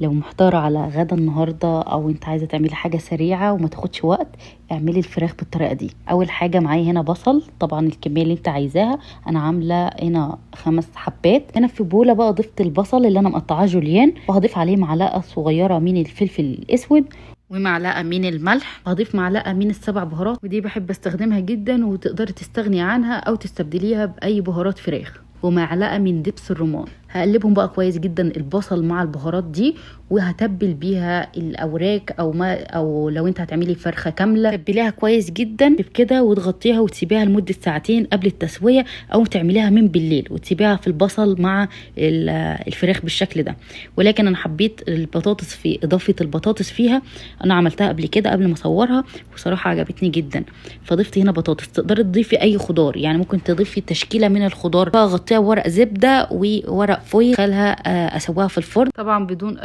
لو محتاره على غدا النهارده او انت عايزه تعملي حاجه سريعه وما تاخدش وقت، اعملي الفراخ بالطريقه دي. اول حاجه معايا هنا بصل، طبعا الكميه اللي انت عايزاها. انا عامله هنا 5 حبات. هنا في بوله بقى ضفت البصل اللي انا مقطعاه جوليان، وهضيف عليه معلقه صغيره من الفلفل الاسود ومعلقه من الملح. هضيف معلقه من السبع بهارات، ودي بحب استخدمها جدا وتقدري تستغني عنها او تستبدليها باي بهارات فراخ. ومعلقه من دبس الرمان. هقلبهم بقى كويس جدا البصل مع البهارات دي، وهتبل بيها الاوراق او لو انت هتعملي فرخه كامله تبليها كويس جدا بكده وتغطيها وتسيبيها لمده ساعتين قبل التسويه، او تعمليها من بالليل وتسيبيها في البصل مع الفراخ بالشكل ده. ولكن انا حبيت البطاطس في اضافه البطاطس فيها، انا عملتها قبل كده قبل ما اصورها وصراحه عجبتني جدا. فضفت هنا بطاطس. تقدري تضيفي اي خضار، يعني ممكن تضيفي تشكيله من الخضار، بغطيها بورق زبده وورق فويل، خلها اسويها في الفرن طبعا بدون اي